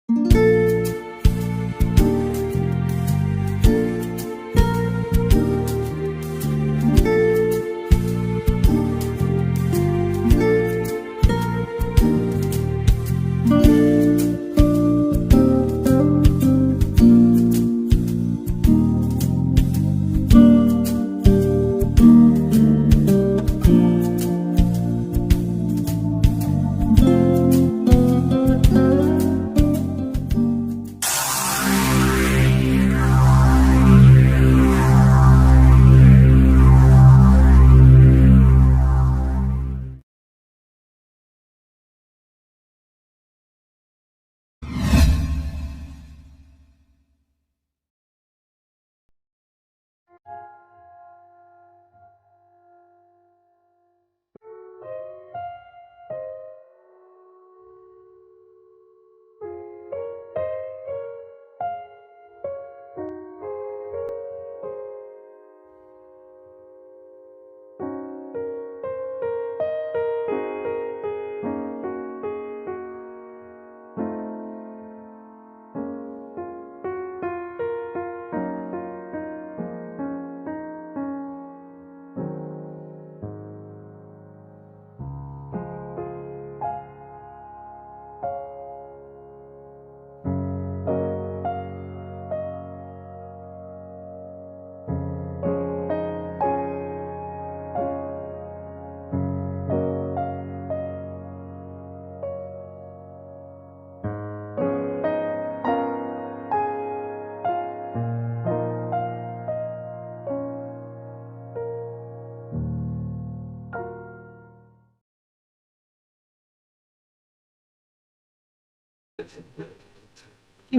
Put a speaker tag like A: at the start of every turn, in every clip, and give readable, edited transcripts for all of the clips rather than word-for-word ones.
A: কি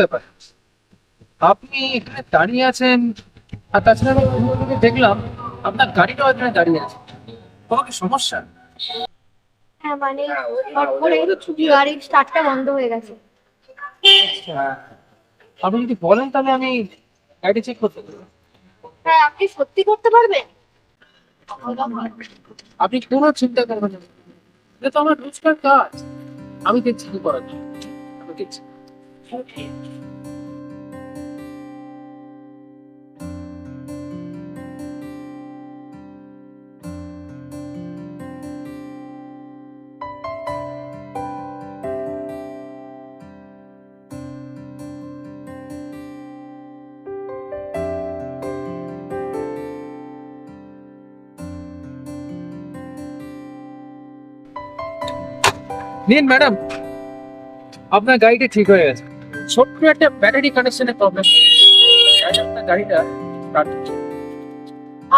A: ব্যাপার, আপনি এখানে দাঁড়িয়ে আছেন? আর তাছাড়া আমি ঘুরে ঘুরে দেখলাম আপনার গাড়িটাও এখানে দাঁড়িয়ে আছে। কোনো কি সমস্যা?
B: হ্যাঁ মানে হট করে গাড়ির স্টার্টটা বন্ধ হয়ে গেছে।
A: হ্যাঁ, আপনি যদি বলেন তাহলে আমি গাড়ি চেক করতে পারি।
B: হ্যাঁ আপনি সত্যি করতে পারবেন?
A: আপনি কোনো চিন্তা করবেন না, এটা তো আমার রোজকার কাজ। আমি দেখছি কি করা যায়, আমি দেখছি। নিন ম্যাডাম, আপনার গাড়িটা ঠিক হয়ে গেছে। ছোট্ট একটা ব্যাটারি কানেকশনের প্রবলেম, আপনার গাড়িটা start হচ্ছে।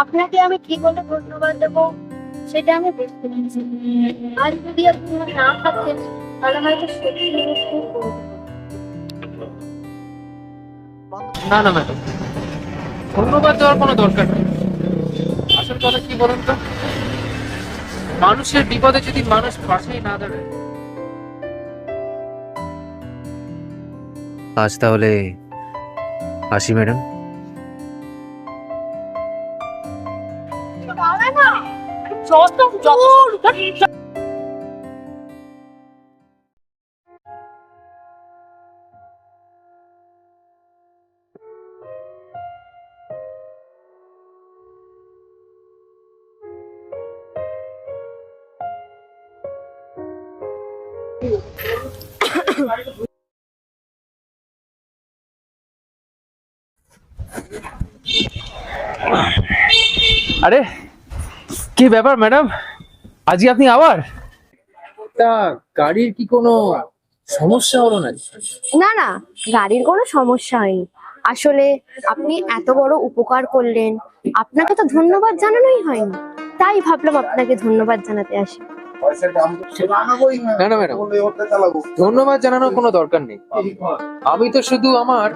B: আপনাকে আমি কি বলে ধন্যবাদ দেবো সেটা আমি বুঝতে পারছি। আর যদি আপনি আমার না থাকতেন তাহলে হয়তো সত্যি খুব
A: না না ম্যাডাম, ধন্যবাদ দেওয়ার কোনো দরকার নেই। আসল কথা কি বলুন তো, মানুষের বিপদে যদি মানুষ পাশেই না দাঁড়ায়।
C: আজ তাহলে আসি ম্যাডাম।
B: পারে না। যত দূর
A: আরে কি ব্যাপার ম্যাডাম, আজকে আপনি আবার? তা গাড়ির কি কোনো সমস্যা হলো নাকি?
B: না না, গাড়ির কোনো সমস্যা হয়নি। আসলে আপনি এত বড় উপকার করলেন, আপনাকে তো ধন্যবাদ জানানোই হয়নি, তাই ভাবলাম আপনাকে ধন্যবাদ জানাতে আসি।
A: না না ম্যাডাম, ধন্যবাদ জানানোর কোনো দরকার নেই। আমি তো শুধু আমার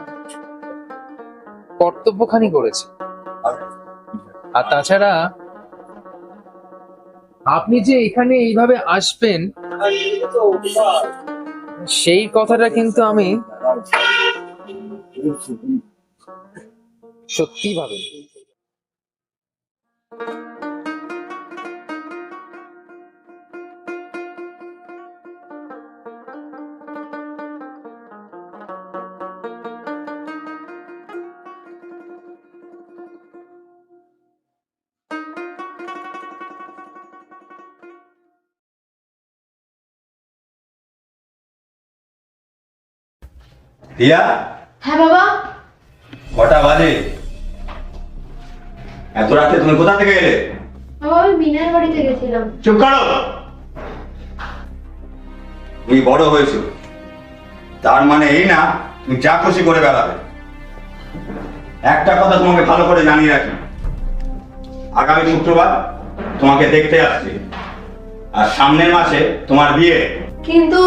A: কর্তব্যখানি করেছি। আর তাছাড়া আপনি যে এখানে এইভাবে আসবেন সেই কথাটা কিন্তু আমি সত্যি ভাবিনি।
D: রিয়া,
B: হ্যাঁ বাবা।
D: কটা বাজে? এত রাতে তুমি কোথা থেকে এলে?
B: বাবা আমি বিনার বাড়িতে গেছিলাম।
D: চুপ করো। তুমি বড় হয়েছো, তার মানে এই না তুমি যা খুশি করে বেড়াবে। একটা কথা তোমাকে ভালো করে জানিয়ে রাখি, আগামী শুক্রবার তোমাকে দেখতে আসছি, আর সামনের মাসে তোমার বিয়ে।
B: কিন্তু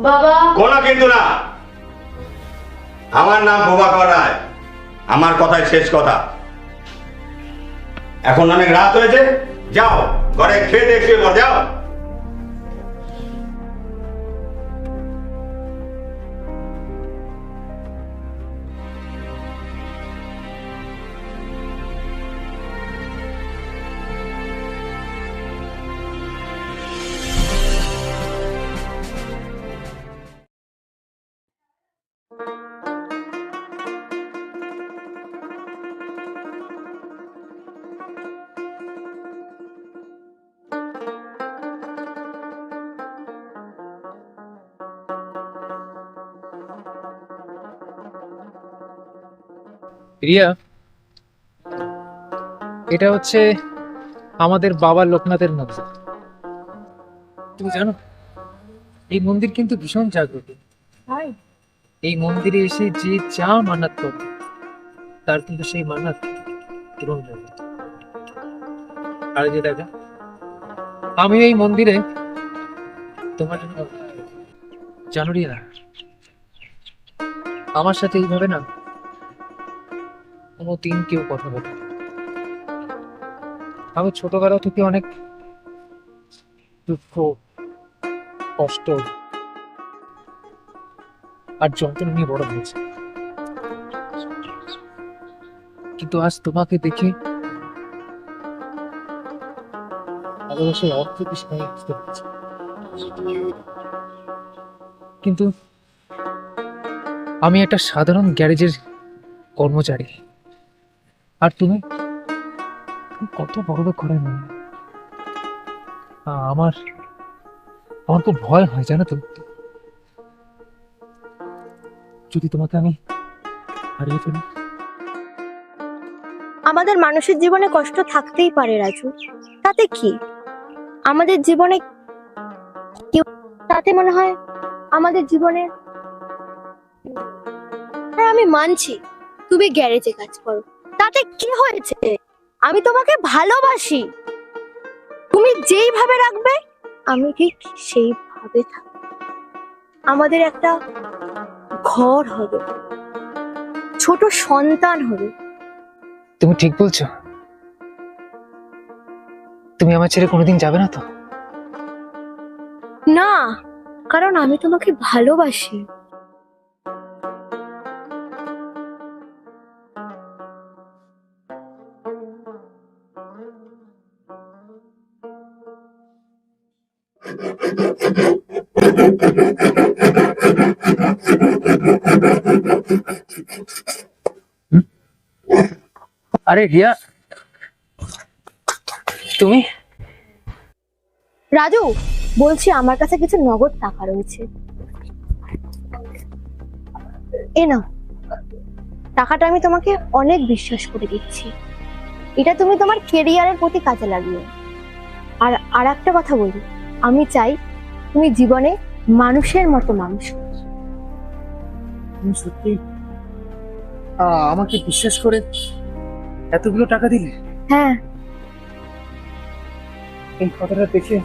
B: বাবা।
D: কোনো কিন্তু না। আমার নাম প্রভাকর রায়, আমার কথাই শেষ কথা। এখন অনেক রাত হয়েছে, যাও ঘরে খেয়ে দিয়ে শুয়ে পড়, যাও।
A: রিয়া, এটা হচ্ছে আমাদের বাবা লোকনাথের মন্দির। তুমি জানো এই মন্দির কিন্তু ভীষণ জাগ্রত। এই মন্দিরে এসে যে যা মান্নাত করে তার কিন্তু সেই মান্নাত পূরণ হয়ে যায়। আর যে দেখা, আমি এই মন্দিরে তোমার জন্য জানো রিয়া, আমার সাথে এইভাবে না কোনোদিন কেউ কথা বলে না। আমি ছোটবেলা থেকে অনেক দুঃখ, কষ্ট আর যন্ত্রণা নিয়ে বড় হয়েছে, কিন্তু আজ তোমাকে দেখে ভালোবাসার অর্থ কি সেটা আমি বুঝতে পারছি। কিন্তু আমি একটা সাধারণ গ্যারেজের কর্মচারী, আর তুমি কত বড় করে না। আমার আমার খুব ভয় হয় জানো তো, যদি তোমাকে আমি হারিয়ে ফেলি।
B: আমাদের মানুষের জীবনে কষ্ট থাকতেই পারে রাজু, তাতে কি? আমাদের জীবনে তাতে মনে হয় আমাদের জীবনে। হ্যাঁ আমি মানছি তুমি গ্যারেজে কাজ করো, তাতে কি হয়েছে? আমি তোমাকে ভালোবাসি, তুমি যেইভাবে রাখবে আমি ঠিক সেইভাবে থাকবো। আমাদের একটা ঘর হবে, ছোট সন্তান হবে।
A: তুমি ঠিক বলছো? তুমি আমার ছেড়ে কোনোদিন যাবে না তো?
B: না, কারণ আমি তোমাকে ভালোবাসি।
A: আরে রিয়া, তুমি?
B: রাজু বলছি আমার কাছে কিছু নগদ টাকা রয়েছে, এ নাও টাকাটা। আমি তোমাকে অনেক বিশ্বাস করে দিচ্ছি, এটা তুমি তোমার কেরিয়ারের প্রতি কাজে লাগিও। আর আর একটা কথা বলি, আমি চাই তুমি জীবনে মানুষের মতো মানুষ হও।
A: তুমি সত্যি আমাকে বিশ্বাস করে এতগুলো টাকা দিলে?
B: হ্যাঁ।
A: এই কথাটা দেখে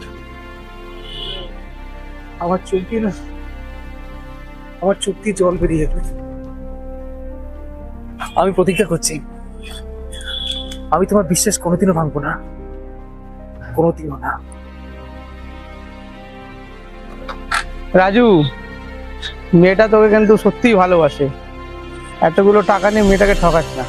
A: আমার চোখে না, আমার চোখ দিয়ে জল বেরিয়ে যাবে। আমি প্রতিজ্ঞা করছি আমি তোমার বিশ্বাস কোনোদিনও ভাঙবো না, কোনোদিনও না।
E: রাজু, মেয়েটা তোকে কিন্তু সত্যিই ভালোবাসে, এতগুলো টাকা নিয়ে মেয়েটাকে ঠকাস না।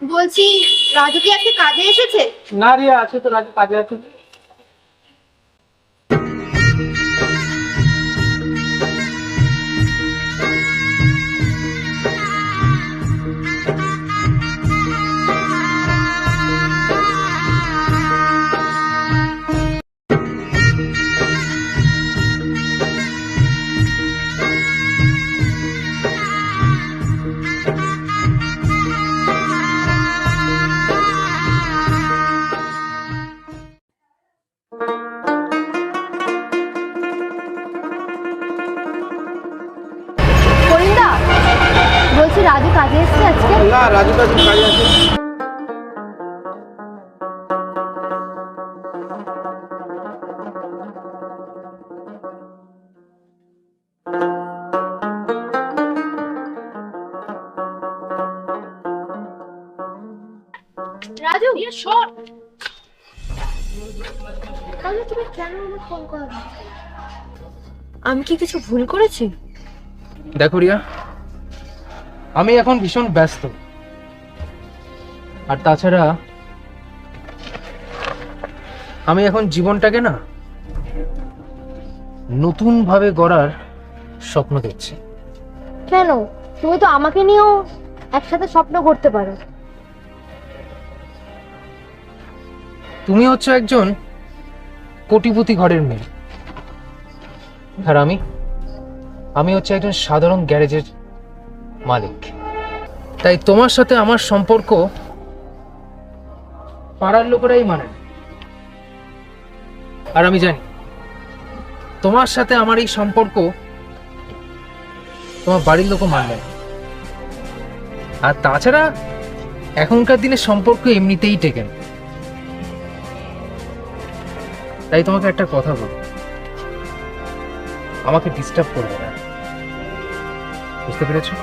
B: বলছি রাজু কি আজকে কাজে এসেছে?
E: না রিয়া, আছে তো, রাজু কাজে আছে।
B: করিন্দা, বলছি রাজু কাজে এসেছে আজকে?
E: না, রাজু কাজে আছে।
B: রাজু, শোন। তাহলে তুমি কেন আমাকে ফোন করো? আমি কি কিছু ভুল করেছি?
A: দেখো রিয়া, আমি এখন ভীষণ ব্যস্ত, আর তাছাড়া আমি এখন জীবনটাকে না নতুন ভাবে গড়ার স্বপ্ন দেখছি।
B: কেন? তুমি তো আমাকে নিয়েও একসাথে স্বপ্ন করতে পারো।
A: তুমি হচ্ছে একজন কোটিপতি ঘরের মেয়ে, আর আমি হচ্ছে একজন সাধারণ গ্যারেজের মালিক। তাই তোমার সাথে আমার সম্পর্ক পাড়ার লোকেরাই মানে না। আর আমি জানি তোমার সাথে আমার এই সম্পর্ক তোমার বাড়ির লোকও মানবে না। আর তাছাড়া এখনকার দিনে সম্পর্ক এমনিতেই টেকে না। তাই তোমাকে একটা কথা বলবো, আমাকে ডিস্টার্ব করবে না, বুঝতে পেরেছো?